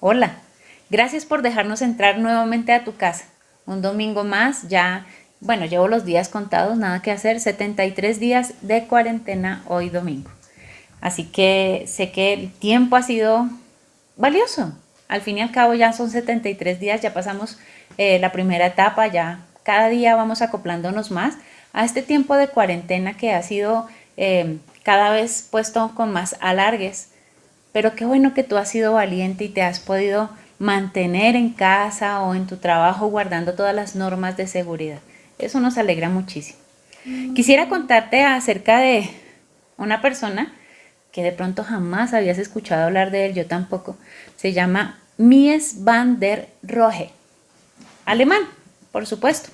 Hola, gracias por dejarnos entrar nuevamente a tu casa. Un domingo más, ya, bueno, llevo los días contados, nada que hacer, 73 días de cuarentena hoy domingo. Así que sé que el tiempo ha sido valioso. Al fin y al cabo ya son 73 días, ya pasamos la primera etapa, ya cada día vamos acoplándonos más a este tiempo de cuarentena que ha sido cada vez puesto con más alargues. Pero qué bueno que tú has sido valiente y te has podido mantener en casa o en tu trabajo guardando todas las normas de seguridad. Eso nos alegra muchísimo. Quisiera contarte acerca de una persona que de pronto jamás habías escuchado hablar de él, yo tampoco. Se llama Mies van der Rohe. Alemán, por supuesto.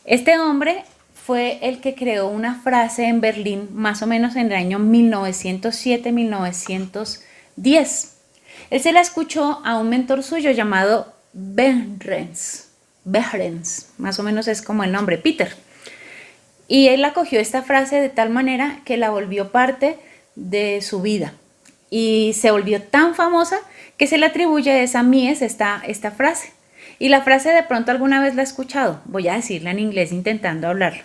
Este hombre fue el que creó una frase en Berlín más o menos en el año 1907-1910. Él se la escuchó a un mentor suyo llamado Behrens. Behrens, más o menos es como el nombre, Peter. Y él acogió esta frase de tal manera que la volvió parte de su vida. Y se volvió tan famosa que se le atribuye a esa Mies esta frase. Y la frase de pronto alguna vez la he escuchado. Voy a decirla en inglés intentando hablarlo.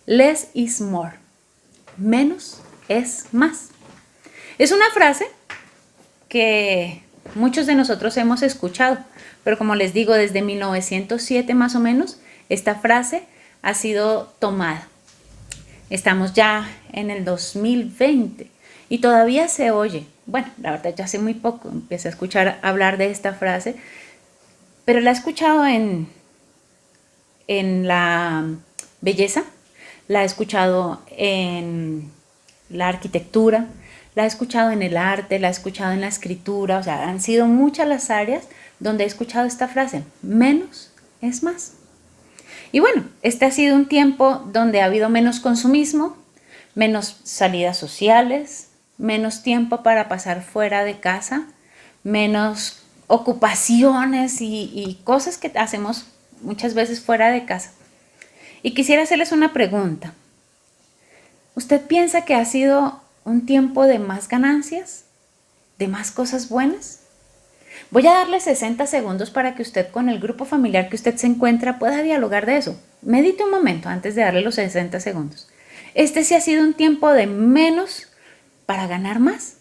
Less is more. Menos es más. Es una frase que muchos de nosotros hemos escuchado, pero como les digo, desde 1907 más o menos, esta frase ha sido tomada. Estamos ya en el 2020 y todavía se oye. Bueno, la verdad ya hace muy poco empecé a escuchar hablar de esta frase, pero la he escuchado en la belleza, la he escuchado en la arquitectura, la he escuchado en el arte, la he escuchado en la escritura, o sea, han sido muchas las áreas donde he escuchado esta frase, menos es más. Y bueno, este ha sido un tiempo donde ha habido menos consumismo, menos salidas sociales, menos tiempo para pasar fuera de casa, menos ocupaciones y cosas que hacemos muchas veces fuera de casa. Y quisiera hacerles una pregunta. ¿Usted piensa que ha sido un tiempo de más ganancias? ¿De más cosas buenas? Voy a darle 60 segundos para que usted con el grupo familiar que usted se encuentra pueda dialogar de eso. Medite un momento antes de darle los 60 segundos. Este sí ha sido un tiempo de menos para ganar más.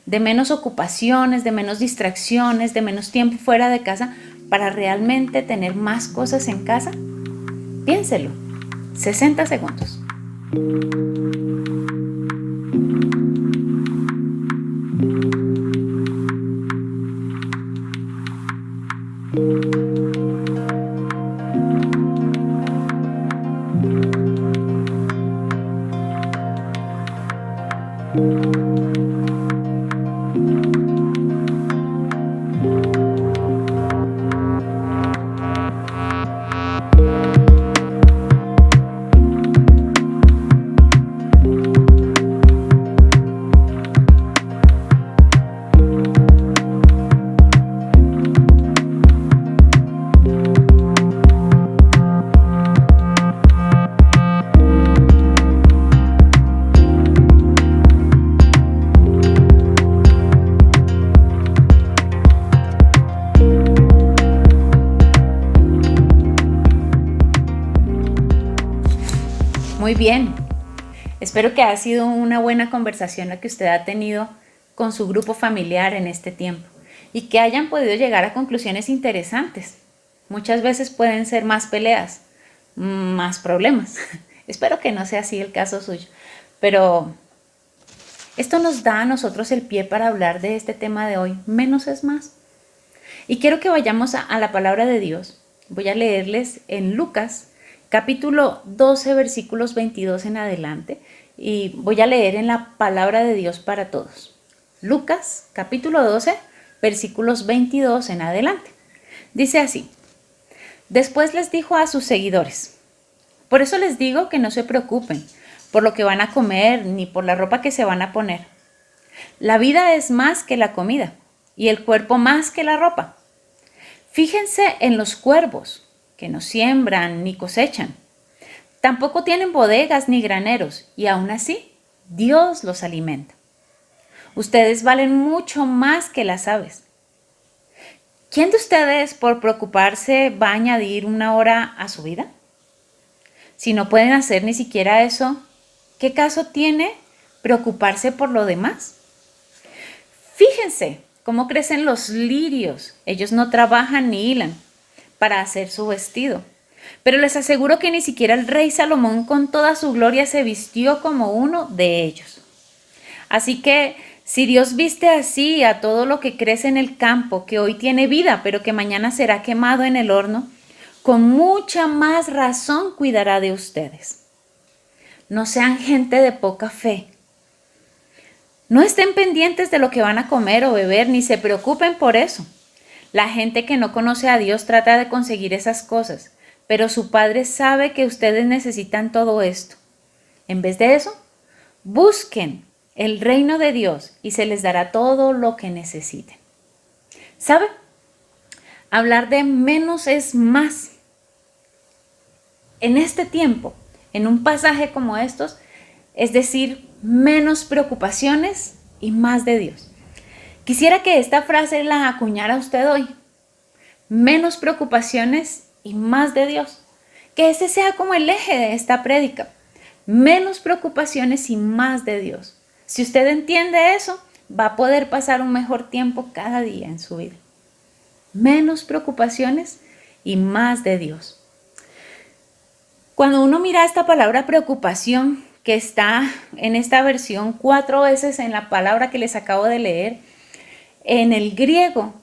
De menos ocupaciones, de menos distracciones, de menos tiempo fuera de casa para realmente tener más cosas en casa. Piénselo. 60 segundos. Muy bien. Espero que ha sido una buena conversación la que usted ha tenido con su grupo familiar en este tiempo y que hayan podido llegar a conclusiones interesantes. Muchas veces pueden ser más peleas, más problemas. Espero que no sea así el caso suyo, pero esto nos da a nosotros el pie para hablar de este tema de hoy. Menos es más. Y quiero que vayamos a la palabra de Dios. Voy a leerles en Lucas capítulo 12, versículos 22 en adelante, y voy a leer en la palabra de Dios para todos. Lucas, capítulo 12, versículos 22 en adelante. Dice así: Después les dijo a sus seguidores: Por eso les digo que no se preocupen por lo que van a comer ni por la ropa que se van a poner. La vida es más que la comida y el cuerpo más que la ropa. Fíjense en los cuervos, que no siembran ni cosechan. Tampoco tienen bodegas ni graneros, y aún así Dios los alimenta. Ustedes valen mucho más que las aves. ¿Quién de ustedes por preocuparse va a añadir una hora a su vida? Si no pueden hacer ni siquiera eso, ¿qué caso tiene preocuparse por lo demás? Fíjense cómo crecen los lirios. Ellos no trabajan ni hilan para hacer su vestido. Pero les aseguro que ni siquiera el rey Salomón con toda su gloria se vistió como uno de ellos. Así que si Dios viste así a todo lo que crece en el campo, que hoy tiene vida, pero que mañana será quemado en el horno, con mucha más razón cuidará de ustedes. No sean gente de poca fe. No estén pendientes de lo que van a comer o beber, ni se preocupen por eso. La gente que no conoce a Dios trata de conseguir esas cosas, pero su Padre sabe que ustedes necesitan todo esto. En vez de eso, busquen el reino de Dios y se les dará todo lo que necesiten. ¿Sabe? Hablar de menos es más. En este tiempo, en un pasaje como estos, es decir, menos preocupaciones y más de Dios. Quisiera que esta frase la acuñara usted hoy. Menos preocupaciones y más de Dios. Que ese sea como el eje de esta prédica. Menos preocupaciones y más de Dios. Si usted entiende eso, va a poder pasar un mejor tiempo cada día en su vida. Menos preocupaciones y más de Dios. Cuando uno mira esta palabra preocupación, que está en esta versión 4 veces en la palabra que les acabo de leer, en el griego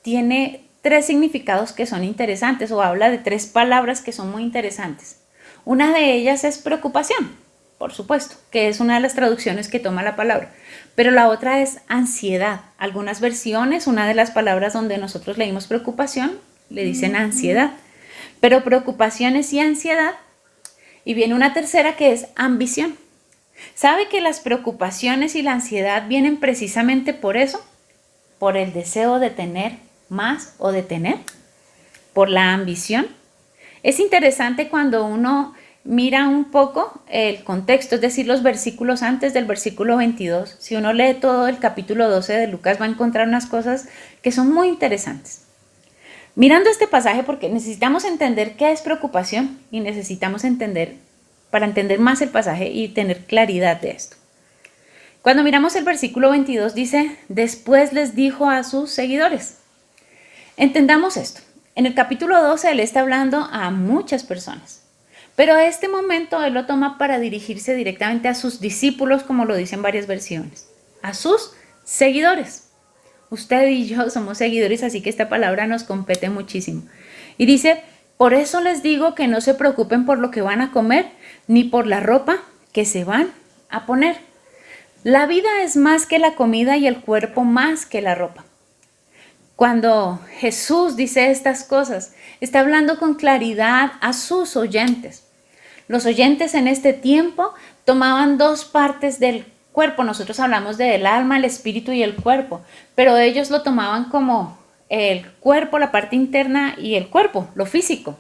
tiene 3 significados que son interesantes, o habla de 3 palabras que son muy interesantes. Una de ellas es preocupación, por supuesto, que es una de las traducciones que toma la palabra. Pero la otra es ansiedad. Algunas versiones, una de las palabras donde nosotros leímos preocupación, le dicen ansiedad. Pero preocupaciones y ansiedad. Y viene una tercera que es ambición. ¿Sabe que las preocupaciones y la ansiedad vienen precisamente por eso? Por el deseo de tener más o de tener. Por la ambición. Es interesante cuando uno mira un poco el contexto, es decir, los versículos antes del versículo 22. Si uno lee todo el capítulo 12 de Lucas, va a encontrar unas cosas que son muy interesantes. Mirando este pasaje, porque necesitamos entender qué es preocupación y necesitamos entender, para entender más el pasaje y tener claridad de esto. Cuando miramos el versículo 22 dice, después les dijo a sus seguidores. Entendamos esto. En el capítulo 12 él está hablando a muchas personas, pero este momento él lo toma para dirigirse directamente a sus discípulos, como lo dicen varias versiones, a sus seguidores. Usted y yo somos seguidores, así que esta palabra nos compete muchísimo. Y dice, por eso les digo que no se preocupen por lo que van a comer, ni por la ropa que se van a poner. La vida es más que la comida y el cuerpo más que la ropa. Cuando Jesús dice estas cosas, está hablando con claridad a sus oyentes. Los oyentes en este tiempo tomaban 2 partes del cuerpo. Nosotros hablamos del alma, el espíritu y el cuerpo, pero ellos lo tomaban como el cuerpo, la parte interna, y el cuerpo, lo físico.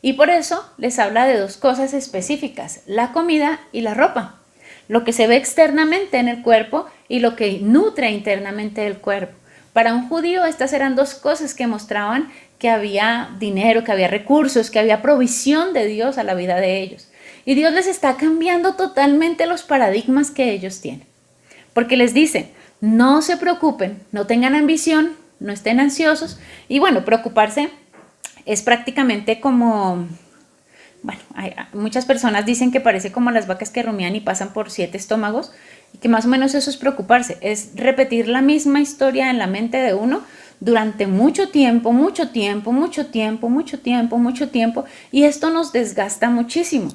Y por eso les habla de 2 cosas específicas, la comida y la ropa. Lo que se ve externamente en el cuerpo y lo que nutre internamente el cuerpo. Para un judío estas eran 2 cosas que mostraban que había dinero, que había recursos, que había provisión de Dios a la vida de ellos. Y Dios les está cambiando totalmente los paradigmas que ellos tienen. Porque les dice, no se preocupen, no tengan ambición, no estén ansiosos. Y bueno, preocuparse es prácticamente como, bueno, muchas personas dicen que parece como las vacas que rumian y pasan por 7 estómagos. Y que más o menos eso es preocuparse, es repetir la misma historia en la mente de uno durante mucho tiempo, mucho tiempo, mucho tiempo, mucho tiempo, mucho tiempo, y esto nos desgasta muchísimo.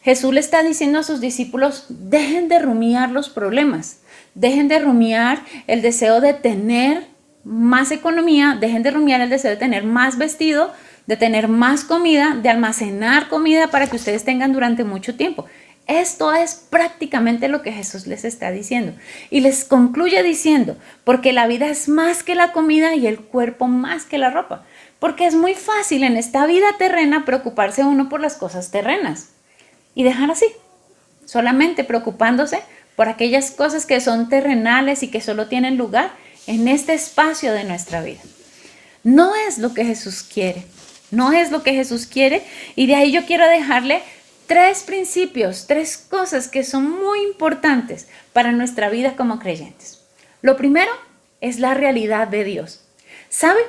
Jesús le está diciendo a sus discípulos, dejen de rumiar los problemas, dejen de rumiar el deseo de tener más economía, dejen de rumiar el deseo de tener más vestido, de tener más comida, de almacenar comida para que ustedes tengan durante mucho tiempo. Esto es prácticamente lo que Jesús les está diciendo. Y les concluye diciendo, porque la vida es más que la comida y el cuerpo más que la ropa. Porque es muy fácil en esta vida terrena preocuparse uno por las cosas terrenas. Y dejar así, solamente preocupándose por aquellas cosas que son terrenales y que solo tienen lugar en este espacio de nuestra vida. No es lo que Jesús quiere. No es lo que Jesús quiere. Y de ahí yo quiero dejarle 3 principios, 3 cosas que son muy importantes para nuestra vida como creyentes. Lo primero es la realidad de Dios. ¿Sabe?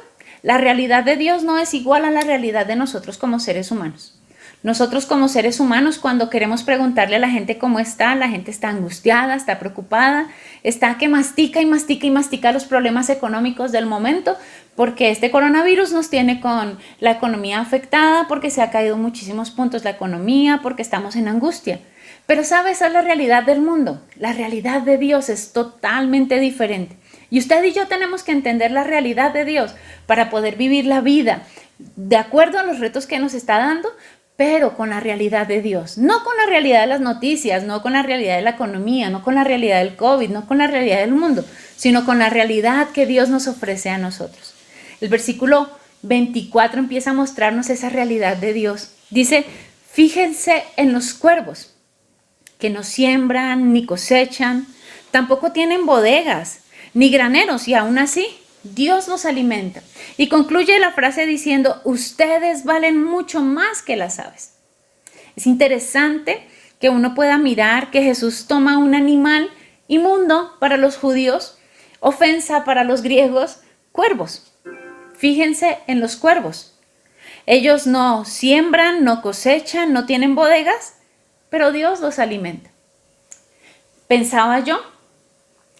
La realidad de Dios no es igual a la realidad de nosotros como seres humanos. Nosotros como seres humanos, cuando queremos preguntarle a la gente cómo está, la gente está angustiada, está preocupada, está que mastica y mastica y mastica los problemas económicos del momento, porque este coronavirus nos tiene con la economía afectada, porque se ha caído muchísimos puntos la economía, porque estamos en angustia. Pero ¿sabes? Esa es la realidad del mundo. La realidad de Dios es totalmente diferente. Y usted y yo tenemos que entender la realidad de Dios para poder vivir la vida de acuerdo a los retos que nos está dando, pero con la realidad de Dios, no con la realidad de las noticias, no con la realidad de la economía, no con la realidad del COVID, no con la realidad del mundo, sino con la realidad que Dios nos ofrece a nosotros. El versículo 24 empieza a mostrarnos esa realidad de Dios. Dice, fíjense en los cuervos, que no siembran ni cosechan, tampoco tienen bodegas ni graneros, y aún así Dios los alimenta. Y concluye la frase diciendo, ustedes valen mucho más que las aves. Es interesante que uno pueda mirar que Jesús toma un animal inmundo para los judíos, ofensa para los griegos, cuervos. Fíjense en los cuervos. Ellos no siembran, no cosechan, no tienen bodegas, pero Dios los alimenta. Pensaba yo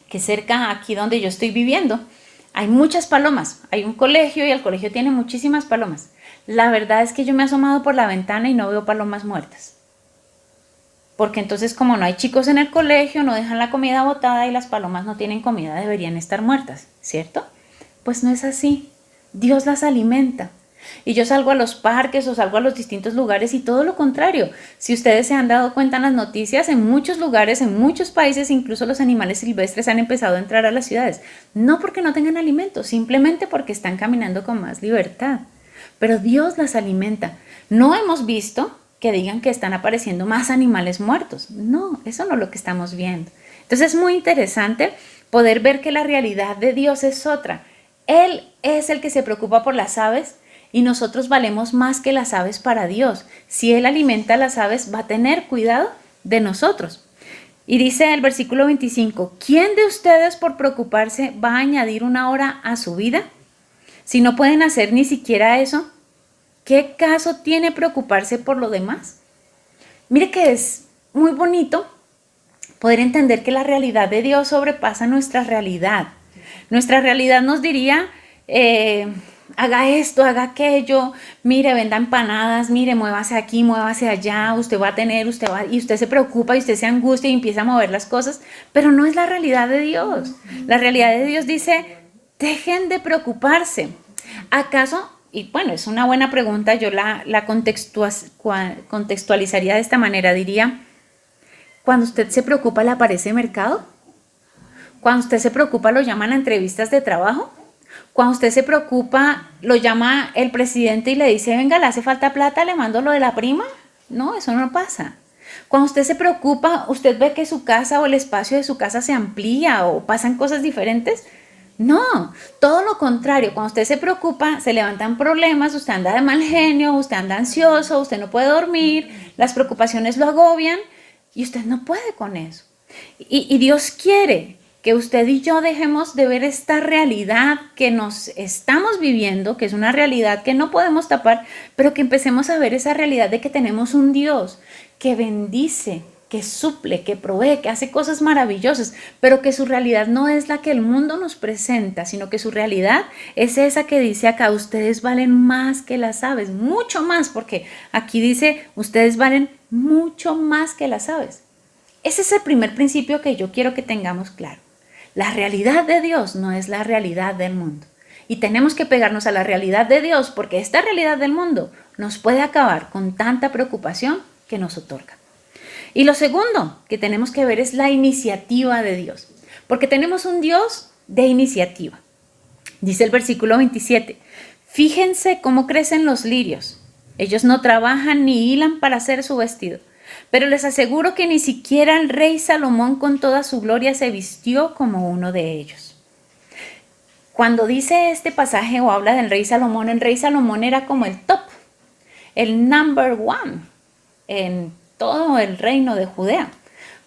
que cerca aquí donde yo estoy viviendo, hay muchas palomas, hay un colegio y el colegio tiene muchísimas palomas. La verdad es que yo me he asomado por la ventana y no veo palomas muertas. Porque entonces como no hay chicos en el colegio, no dejan la comida botada y las palomas no tienen comida, deberían estar muertas, ¿cierto? Pues no es así. Dios las alimenta. Y yo salgo a los parques o salgo a los distintos lugares y todo lo contrario. Si ustedes se han dado cuenta en las noticias, en muchos lugares, en muchos países, incluso los animales silvestres han empezado a entrar a las ciudades. No porque no tengan alimento, simplemente porque están caminando con más libertad. Pero Dios las alimenta. No hemos visto que digan que están apareciendo más animales muertos. No, eso no es lo que estamos viendo. Entonces es muy interesante poder ver que la realidad de Dios es otra. Él es el que se preocupa por las aves, y nosotros valemos más que las aves para Dios. Si Él alimenta a las aves, va a tener cuidado de nosotros. Y dice el versículo 25, ¿quién de ustedes por preocuparse va a añadir una hora a su vida? Si no pueden hacer ni siquiera eso, ¿qué caso tiene preocuparse por lo demás? Mire que es muy bonito poder entender que la realidad de Dios sobrepasa nuestra realidad. Nuestra realidad nos diría, haga esto, haga aquello, mire, venda empanadas, mire, muévase aquí, muévase allá, usted va a tener, y usted se preocupa y usted se angustia y empieza a mover las cosas, pero no es la realidad de Dios. La realidad de Dios dice, dejen de preocuparse. ¿Acaso? Y bueno, es una buena pregunta, yo la contextualizaría de esta manera, diría, cuando usted se preocupa, ¿le aparece mercado? Cuando usted se preocupa, ¿lo llaman a entrevistas de trabajo? Cuando usted se preocupa, lo llama el presidente y le dice, venga, le hace falta plata, le mando lo de la prima. No, eso no pasa. Cuando usted se preocupa, ¿usted ve que su casa o el espacio de su casa se amplía o pasan cosas diferentes? No, todo lo contrario. Cuando usted se preocupa, se levantan problemas, usted anda de mal genio, usted anda ansioso, usted no puede dormir, las preocupaciones lo agobian y usted no puede con eso. Y Dios quiere que usted y yo dejemos de ver esta realidad que nos estamos viviendo, que es una realidad que no podemos tapar, pero que empecemos a ver esa realidad de que tenemos un Dios que bendice, que suple, que provee, que hace cosas maravillosas, pero que su realidad no es la que el mundo nos presenta, sino que su realidad es esa que dice acá, ustedes valen más que las aves, mucho más, porque aquí dice, ustedes valen mucho más que las aves. Ese es el primer principio que yo quiero que tengamos claro. La realidad de Dios no es la realidad del mundo. Y tenemos que pegarnos a la realidad de Dios porque esta realidad del mundo nos puede acabar con tanta preocupación que nos otorga. Y lo segundo que tenemos que ver es la iniciativa de Dios. Porque tenemos un Dios de iniciativa. Dice el versículo 27, fíjense cómo crecen los lirios. Ellos no trabajan ni hilan para hacer su vestido. Pero les aseguro que ni siquiera el rey Salomón con toda su gloria se vistió como uno de ellos. Cuando dice este pasaje o habla del rey Salomón, el rey Salomón era como el top, el number one en todo el reino de Judea.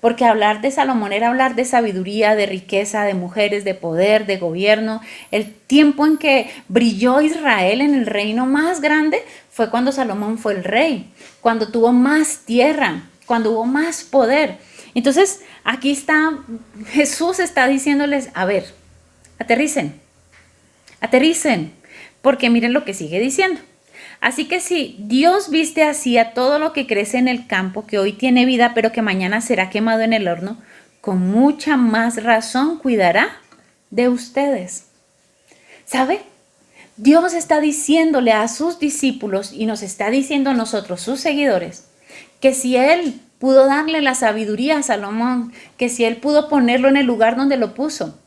Porque hablar de Salomón era hablar de sabiduría, de riqueza, de mujeres, de poder, de gobierno. El tiempo en que brilló Israel en el reino más grande fue cuando Salomón fue el rey, cuando tuvo más tierra, cuando hubo más poder. Entonces, aquí está, Jesús está diciéndoles, a ver, aterricen, porque miren lo que sigue diciendo. Así que si Dios viste así a todo lo que crece en el campo, que hoy tiene vida, pero que mañana será quemado en el horno, con mucha más razón cuidará de ustedes. ¿Sabe? Dios está diciéndole a sus discípulos y nos está diciendo a nosotros, sus seguidores, que si Él pudo darle la sabiduría a Salomón, que si Él pudo ponerlo en el lugar donde lo puso,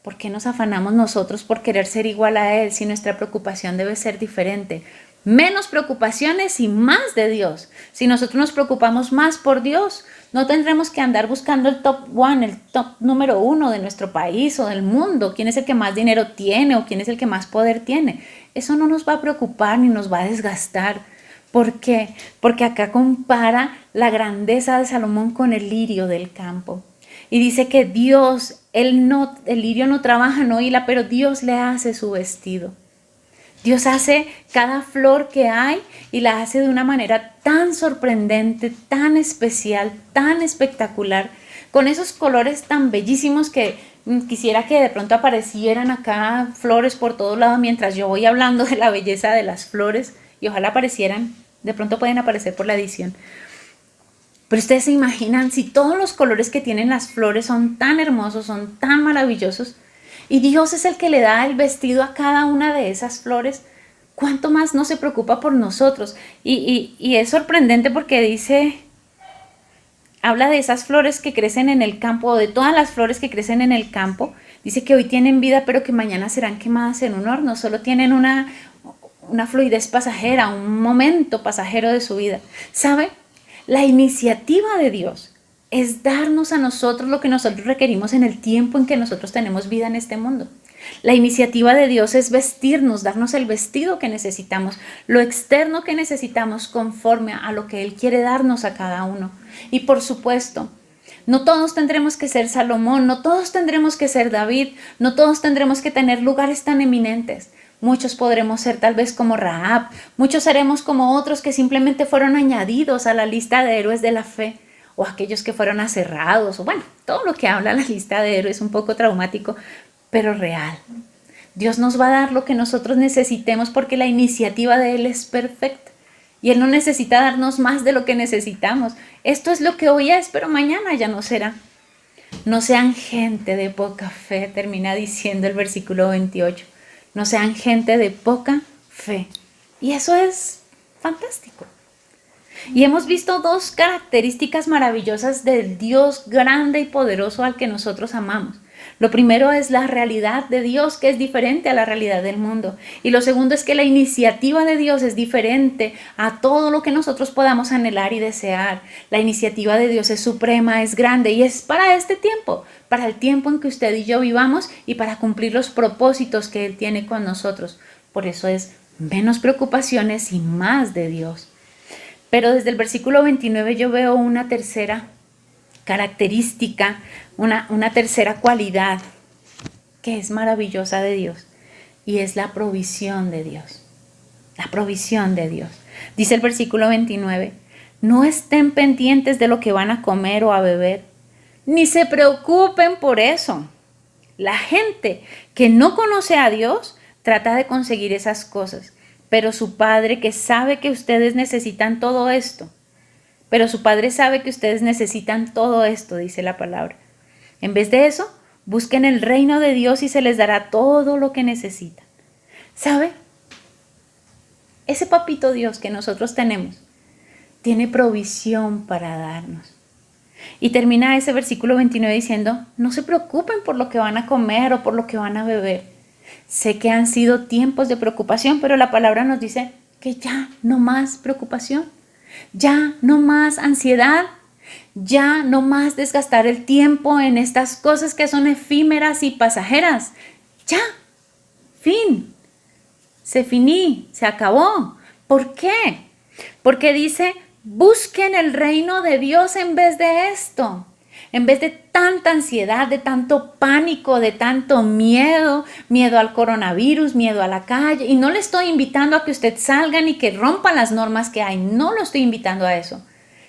¿por qué nos afanamos nosotros por querer ser igual a Él si nuestra preocupación debe ser diferente? Menos preocupaciones y más de Dios. Si nosotros nos preocupamos más por Dios, no tendremos que andar buscando el top one, el top número 1 de nuestro país o del mundo. ¿Quién es el que más dinero tiene o quién es el que más poder tiene? Eso no nos va a preocupar ni nos va a desgastar. ¿Por qué? Porque acá compara la grandeza de Salomón con el lirio del campo. Y dice que Dios, el lirio no trabaja, no hila, pero Dios le hace su vestido. Dios hace cada flor que hay y la hace de una manera tan sorprendente, tan especial, tan espectacular, con esos colores tan bellísimos que quisiera que de pronto aparecieran acá flores por todo lado mientras yo voy hablando de la belleza de las flores y ojalá aparecieran, de pronto pueden aparecer por la edición. Pero ustedes se imaginan, si todos los colores que tienen las flores son tan hermosos, son tan maravillosos, y Dios es el que le da el vestido a cada una de esas flores, ¿cuánto más no se preocupa por nosotros? Y es sorprendente porque dice, habla de esas flores que crecen en el campo, o de todas las flores que crecen en el campo. Dice que hoy tienen vida, pero que mañana serán quemadas en un horno. Solo tienen una fluidez pasajera, un momento pasajero de su vida. ¿Sabe? La iniciativa de Dios es darnos a nosotros lo que nosotros requerimos en el tiempo en que nosotros tenemos vida en este mundo. La iniciativa de Dios es vestirnos, darnos el vestido que necesitamos, lo externo que necesitamos conforme a lo que Él quiere darnos a cada uno. Y por supuesto, no todos tendremos que ser Salomón, no todos tendremos que ser David, no todos tendremos que tener lugares tan eminentes. Muchos podremos ser tal vez como Rahab, muchos seremos como otros que simplemente fueron añadidos a la lista de héroes de la fe, o aquellos que fueron aserrados, o bueno, todo lo que habla la lista de héroes es un poco traumático, pero real. Dios nos va a dar lo que nosotros necesitemos porque la iniciativa de Él es perfecta. Y Él no necesita darnos más de lo que necesitamos. Esto es lo que hoy es, pero mañana ya no será. No sean gente de poca fe, termina diciendo el versículo 28. No sean gente de poca fe. Y eso es fantástico. Y hemos visto dos características maravillosas del Dios grande y poderoso al que nosotros amamos. Lo primero es la realidad de Dios, que es diferente a la realidad del mundo. Y lo segundo es que la iniciativa de Dios es diferente a todo lo que nosotros podamos anhelar y desear. La iniciativa de Dios es suprema, es grande y es para este tiempo, para el tiempo en que usted y yo vivamos y para cumplir los propósitos que Él tiene con nosotros. Por eso es menos preocupaciones y más de Dios. Pero desde el versículo 29 yo veo una tercera característica, una tercera cualidad que es maravillosa de Dios y es la provisión de Dios. La provisión de Dios. Dice el versículo 29, no estén pendientes de lo que van a comer o a beber, ni se preocupen por eso. La gente que no conoce a Dios trata de conseguir esas cosas, pero su Padre que sabe que ustedes necesitan todo esto, dice la palabra. En vez de eso, busquen el reino de Dios y se les dará todo lo que necesitan. ¿Sabe? Ese papito Dios que nosotros tenemos tiene provisión para darnos. Y termina ese versículo 29 diciendo, no se preocupen por lo que van a comer o por lo que van a beber. Sé que han sido tiempos de preocupación, pero la palabra nos dice que ya no más preocupación, ya no más ansiedad, ya no más desgastar el tiempo en estas cosas que son efímeras y pasajeras. Ya, fin, se acabó. ¿Por qué? Porque dice, busquen el reino de Dios en vez de esto. En vez de tanta ansiedad, de tanto pánico, de tanto miedo, miedo al coronavirus, miedo a la calle. Y no le estoy invitando a que usted salga ni que rompa las normas que hay. No lo estoy invitando a eso.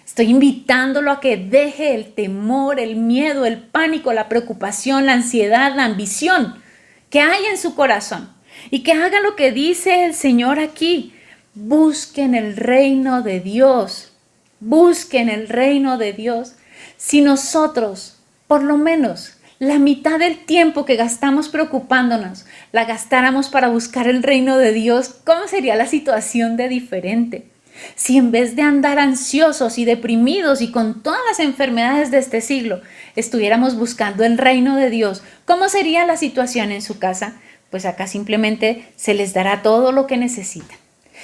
Estoy invitándolo a que deje el temor, el miedo, el pánico, la preocupación, la ansiedad, la ambición que hay en su corazón. Y que haga lo que dice el Señor aquí. Busquen el reino de Dios. Busquen el reino de Dios. Si nosotros, por lo menos, la mitad del tiempo que gastamos preocupándonos, la gastáramos para buscar el reino de Dios, ¿cómo sería la situación de diferente? Si en vez de andar ansiosos y deprimidos y con todas las enfermedades de este siglo, estuviéramos buscando el reino de Dios, ¿cómo sería la situación en su casa? Pues acá simplemente se les dará todo lo que necesitan.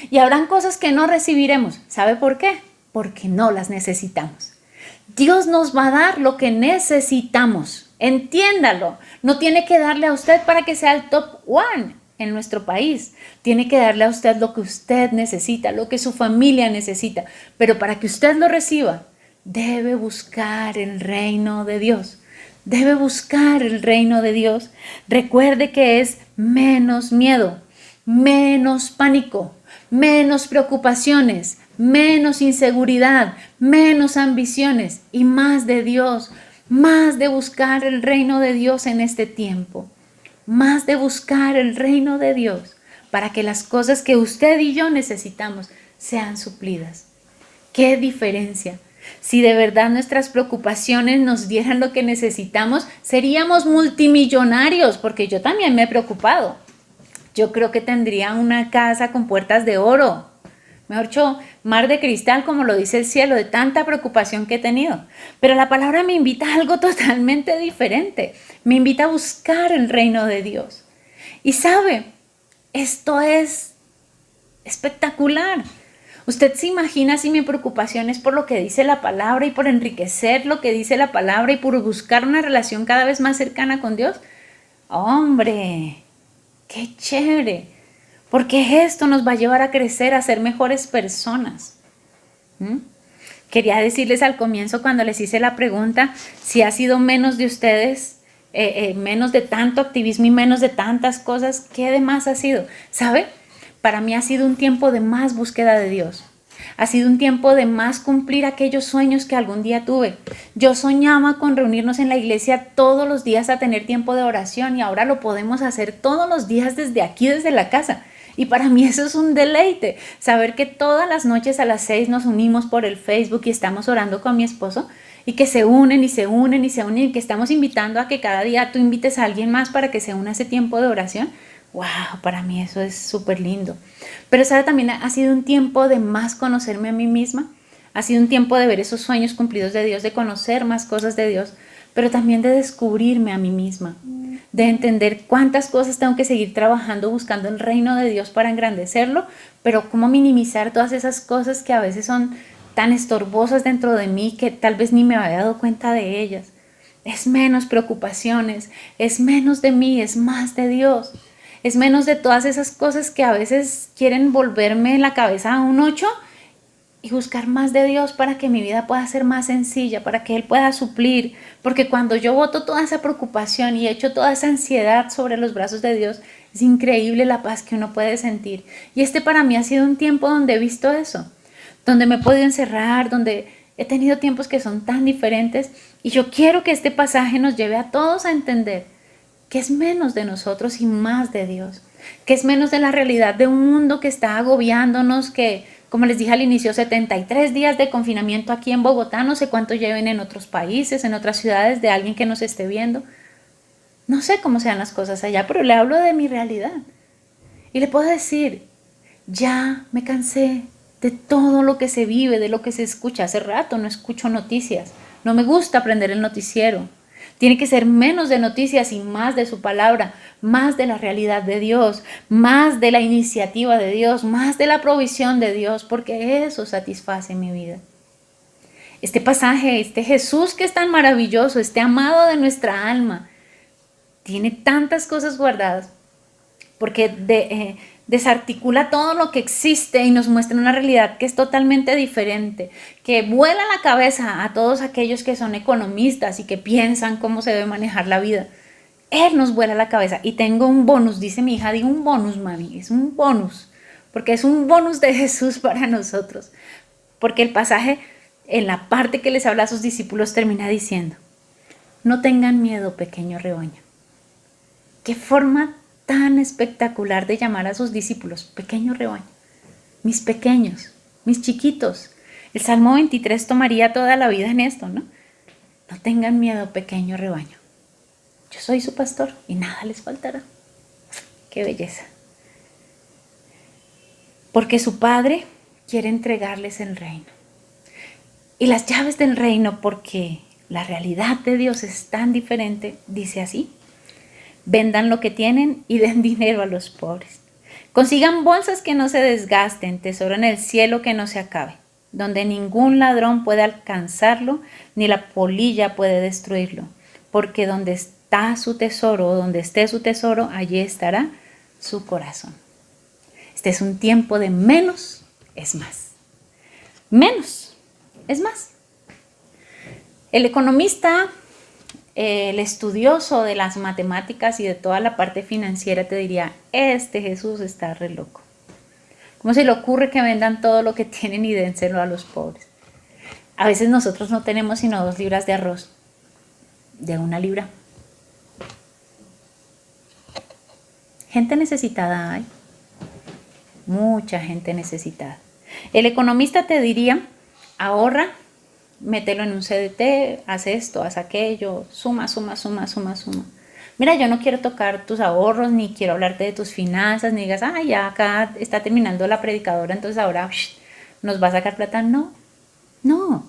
Y habrán cosas que no recibiremos. ¿Sabe por qué? Porque no las necesitamos. Dios nos va a dar lo que necesitamos. Entiéndalo. No tiene que darle a usted para que sea el top one en nuestro país. Tiene que darle a usted lo que usted necesita, lo que su familia necesita. Pero para que usted lo reciba, debe buscar el reino de Dios. Debe buscar el reino de Dios. Recuerde que es menos miedo, menos pánico, menos preocupaciones, menos inseguridad, menos ambiciones y más de Dios, más de buscar el reino de Dios en este tiempo, más de buscar el reino de Dios para que las cosas que usted y yo necesitamos sean suplidas. ¡Qué diferencia! Si de verdad nuestras preocupaciones nos dieran lo que necesitamos, seríamos multimillonarios, porque yo también me he preocupado. Yo creo que tendría una casa con puertas de oro. Mejor dicho, mar de cristal, como lo dice el cielo, de tanta preocupación que he tenido. Pero la palabra me invita a algo totalmente diferente. Me invita a buscar el reino de Dios. Y sabe, esto es espectacular. ¿Usted se imagina si mi preocupación es por lo que dice la palabra y por enriquecer lo que dice la palabra y por buscar una relación cada vez más cercana con Dios? ¡Hombre! ¡Qué chévere! Porque esto nos va a llevar a crecer, a ser mejores personas. Quería decirles al comienzo, cuando les hice la pregunta, si ha sido menos de ustedes, menos de tanto activismo y menos de tantas cosas, ¿qué de más ha sido? ¿Sabe? Para mí ha sido un tiempo de más búsqueda de Dios. Ha sido un tiempo de más cumplir aquellos sueños que algún día tuve. Yo soñaba con reunirnos en la iglesia todos los días a tener tiempo de oración y ahora lo podemos hacer todos los días desde aquí, desde la casa. Y para mí eso es un deleite, saber que todas las noches a las 6 nos unimos por el Facebook y estamos orando con mi esposo y que se unen y se unen y se unen y que estamos invitando a que cada día tú invites a alguien más para que se una a ese tiempo de oración. ¡Wow! Para mí eso es súper lindo. Pero ¿sabe? También ha sido un tiempo de más conocerme a mí misma. Ha sido un tiempo de ver esos sueños cumplidos de Dios, de conocer más cosas de Dios, pero también de descubrirme a mí misma, de entender cuántas cosas tengo que seguir trabajando buscando el reino de Dios para engrandecerlo, pero cómo minimizar todas esas cosas que a veces son tan estorbosas dentro de mí que tal vez ni me había dado cuenta de ellas. Es menos preocupaciones, es menos de mí, es más de Dios. Es menos de todas esas cosas que a veces quieren volverme la cabeza a un 8 y buscar más de Dios para que mi vida pueda ser más sencilla, para que Él pueda suplir. Porque cuando yo boto toda esa preocupación y echo toda esa ansiedad sobre los brazos de Dios, es increíble la paz que uno puede sentir. Y para mí ha sido un tiempo donde he visto eso, donde me he podido encerrar, donde he tenido tiempos que son tan diferentes. Y yo quiero que este pasaje nos lleve a todos a entender que es menos de nosotros y más de Dios, que es menos de la realidad de un mundo que está agobiándonos, que, como les dije al inicio, 73 días de confinamiento aquí en Bogotá, no sé cuánto lleven en otros países, en otras ciudades, de alguien que nos esté viendo. No sé cómo sean las cosas allá, pero le hablo de mi realidad. Y le puedo decir, ya me cansé de todo lo que se vive, de lo que se escucha. Hace rato no escucho noticias, no me gusta aprender el noticiero. Tiene que ser menos de noticias y más de su palabra, más de la realidad de Dios, más de la iniciativa de Dios, más de la provisión de Dios, porque eso satisface mi vida. Este pasaje, este Jesús que es tan maravilloso, este amado de nuestra alma, tiene tantas cosas guardadas, porque desarticula todo lo que existe y nos muestra una realidad que es totalmente diferente, que vuela la cabeza a todos aquellos que son economistas y que piensan cómo se debe manejar la vida. Él nos vuela la cabeza. Y tengo un bonus, dice mi hija, digo un bonus, mami, es un bonus, porque es un bonus de Jesús para nosotros, porque el pasaje en la parte que les habla a sus discípulos termina diciendo: no tengan miedo, pequeño rebaño. Qué forma tan espectacular de llamar a sus discípulos, pequeño rebaño, mis pequeños, mis chiquitos. El Salmo 23 tomaría toda la vida en esto, ¿no? No tengan miedo, pequeño rebaño. Yo soy su pastor y nada les faltará. Qué belleza. Porque su Padre quiere entregarles el reino. Y las llaves del reino, porque la realidad de Dios es tan diferente, dice así: vendan lo que tienen y den dinero a los pobres. Consigan bolsas que no se desgasten, tesoro en el cielo que no se acabe, donde ningún ladrón puede alcanzarlo, ni la polilla puede destruirlo. Porque donde está su tesoro, o donde esté su tesoro, allí estará su corazón. Este es un tiempo de menos es más. Menos es más. El economista, el estudioso de las matemáticas y de toda la parte financiera te diría: este Jesús está re loco. ¿Cómo se le ocurre que vendan todo lo que tienen y dénselo a los pobres? A veces nosotros no tenemos sino 2 libras de arroz, de 1 libra. Gente necesitada hay, mucha gente necesitada. El economista te diría: ahorra, mételo en un CDT, haz esto, haz aquello, suma. Mira, yo no quiero tocar tus ahorros, ni quiero hablarte de tus finanzas, ni digas: ah, ya acá está terminando la predicadora, entonces ahora nos va a sacar plata. No,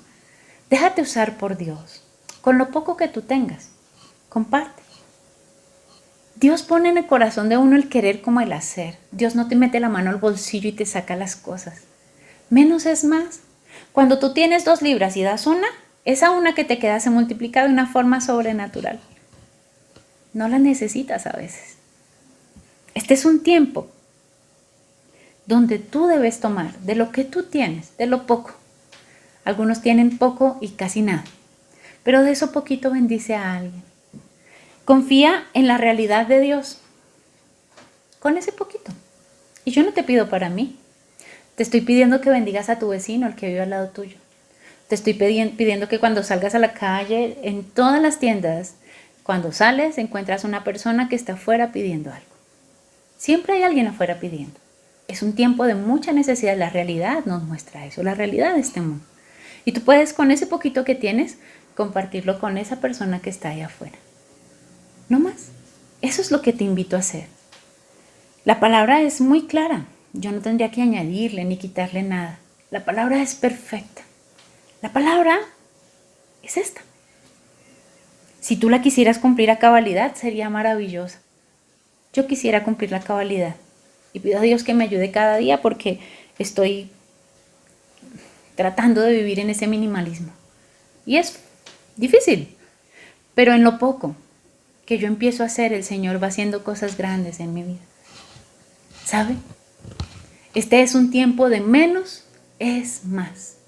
déjate usar por Dios. Con lo poco que tú tengas, comparte. Dios pone en el corazón de uno el querer como el hacer. Dios no te mete la mano al bolsillo y te saca las cosas. Menos es más. Cuando tú tienes 2 libras y das una, esa una que te queda se multiplica de una forma sobrenatural. No la necesitas a veces. Este es un tiempo donde tú debes tomar de lo que tú tienes, de lo poco. Algunos tienen poco y casi nada, pero de eso poquito bendice a alguien. Confía en la realidad de Dios con ese poquito. Y yo no te pido para mí. Te estoy pidiendo que bendigas a tu vecino, el que vive al lado tuyo. Te estoy pidiendo que cuando salgas a la calle, en todas las tiendas, cuando sales, encuentras una persona que está afuera pidiendo algo. Siempre hay alguien afuera pidiendo. Es un tiempo de mucha necesidad. La realidad nos muestra eso, la realidad de este mundo. Y tú puedes, con ese poquito que tienes, compartirlo con esa persona que está ahí afuera. No más. Eso es lo que te invito a hacer. La palabra es muy clara. Yo no tendría que añadirle ni quitarle nada. La palabra es perfecta. La palabra es esta. Si tú la quisieras cumplir a cabalidad, sería maravillosa. Yo quisiera cumplir la cabalidad. Y pido a Dios que me ayude cada día, porque estoy tratando de vivir en ese minimalismo. Y es difícil, pero en lo poco que yo empiezo a hacer, el Señor va haciendo cosas grandes en mi vida. ¿Sabe? Este es un tiempo de menos es más.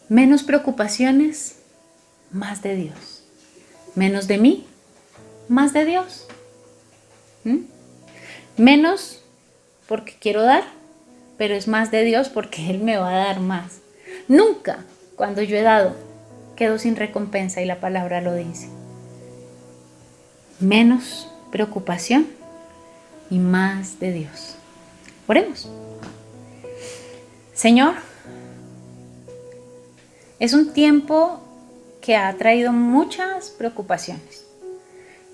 Menos preocupaciones, más de Dios. Menos de mí, más de Dios. Menos porque quiero dar, pero es más de Dios porque Él me va a dar más. Nunca, cuando yo he dado, quedo sin recompensa, y la palabra lo dice. Menos preocupación y más de Dios. Oremos. Señor, es un tiempo que ha traído muchas preocupaciones,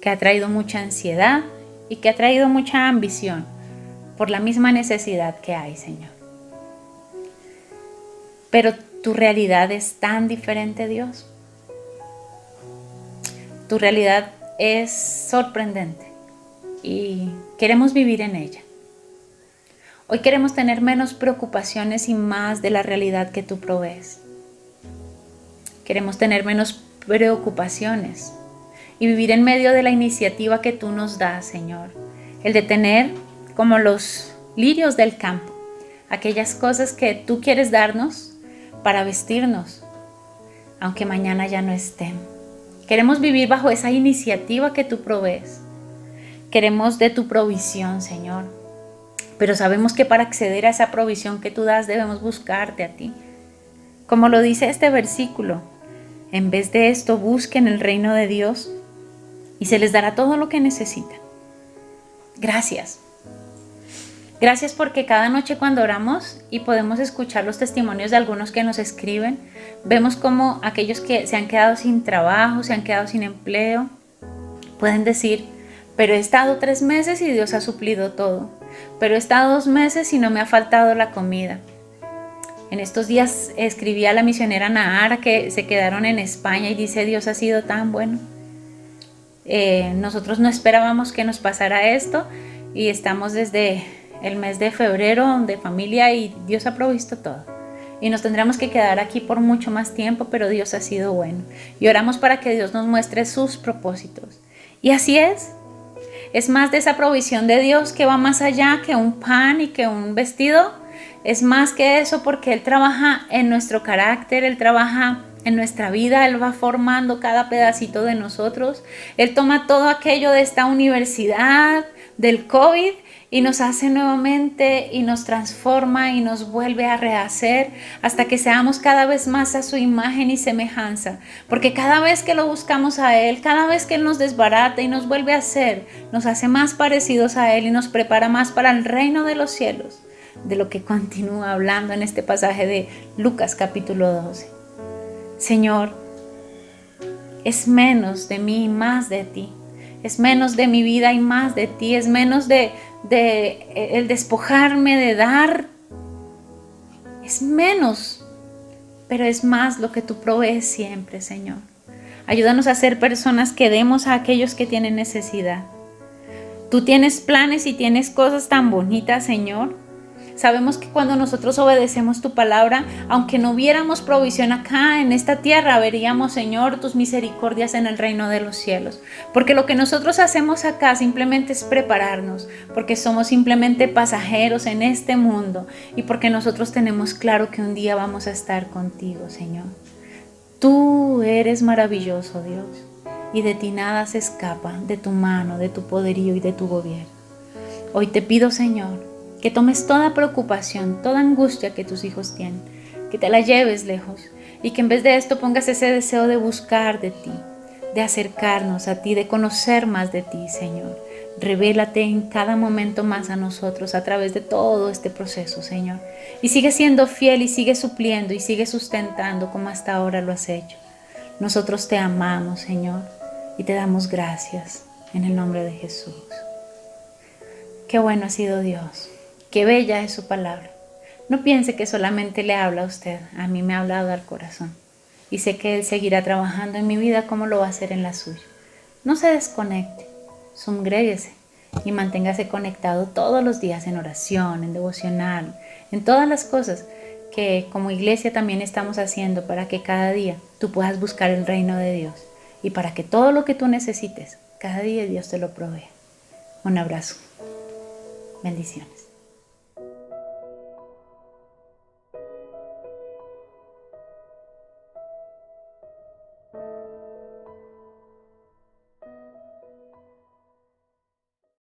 que ha traído mucha ansiedad y que ha traído mucha ambición por la misma necesidad que hay, Señor. Pero tu realidad es tan diferente, Dios. Tu realidad es sorprendente y queremos vivir en ella. Hoy queremos tener menos preocupaciones y más de la realidad que tú provees. Queremos tener menos preocupaciones y vivir en medio de la iniciativa que tú nos das, Señor. El de tener como los lirios del campo, aquellas cosas que tú quieres darnos para vestirnos, aunque mañana ya no estén. Queremos vivir bajo esa iniciativa que tú provees. Queremos de tu provisión, Señor. Pero sabemos que para acceder a esa provisión que tú das debemos buscarte a ti. Como lo dice este versículo, en vez de esto busquen el reino de Dios y se les dará todo lo que necesitan. Gracias. Gracias porque cada noche cuando oramos y podemos escuchar los testimonios de algunos que nos escriben, vemos como aquellos que se han quedado sin trabajo, se han quedado sin empleo, pueden decir, pero he estado 3 meses y Dios ha suplido todo. Pero he estado 2 meses y no me ha faltado la comida. En estos días escribí a la misionera Nahara que se quedaron en España y dice, Dios ha sido tan bueno. Nosotros no esperábamos que nos pasara esto y estamos desde el mes de febrero de familia y Dios ha provisto todo. Y nos tendremos que quedar aquí por mucho más tiempo, pero Dios ha sido bueno. Y oramos para que Dios nos muestre sus propósitos. Y así es. Es más de esa provisión de Dios que va más allá que un pan y que un vestido. Es más que eso porque Él trabaja en nuestro carácter, Él trabaja en nuestra vida, Él va formando cada pedacito de nosotros. Él toma todo aquello de esta universidad, del COVID, y nos hace nuevamente y nos transforma y nos vuelve a rehacer hasta que seamos cada vez más a su imagen y semejanza. Porque cada vez que lo buscamos a Él, cada vez que Él nos desbarata y nos vuelve a hacer, nos hace más parecidos a Él y nos prepara más para el reino de los cielos, de lo que continúa hablando en este pasaje de Lucas capítulo 12. Señor, es menos de mí y más de ti. Es menos de mi vida y más de ti. Es menos de el despojarme de dar. Es menos, pero es más lo que tú provees siempre, Señor. Ayúdanos a ser personas que demos a aquellos que tienen necesidad. Tú tienes planes y tienes cosas tan bonitas, Señor. Sabemos que cuando nosotros obedecemos tu palabra, aunque no viéramos provisión acá en esta tierra, veríamos, Señor, tus misericordias en el reino de los cielos. Porque lo que nosotros hacemos acá simplemente es prepararnos, porque somos simplemente pasajeros en este mundo y porque nosotros tenemos claro que un día vamos a estar contigo, Señor. Tú eres maravilloso, Dios, y de ti nada se escapa, de tu mano, de tu poderío y de tu gobierno. Hoy te pido, Señor, que tomes toda preocupación, toda angustia que tus hijos tienen, que te la lleves lejos y que en vez de esto pongas ese deseo de buscar de ti, de acercarnos a ti, de conocer más de ti, Señor. Revélate en cada momento más a nosotros a través de todo este proceso, Señor. Y sigue siendo fiel y sigue supliendo y sigue sustentando como hasta ahora lo has hecho. Nosotros te amamos, Señor, y te damos gracias en el nombre de Jesús. Qué bueno ha sido Dios. Qué bella es su palabra. No piense que solamente le habla a usted, a mí me ha hablado al corazón. Y sé que Él seguirá trabajando en mi vida como lo va a hacer en la suya. No se desconecte, sumgréguese y manténgase conectado todos los días en oración, en devocional, en todas las cosas que como iglesia también estamos haciendo para que cada día tú puedas buscar el reino de Dios y para que todo lo que tú necesites, cada día Dios te lo provea. Un abrazo. Bendiciones.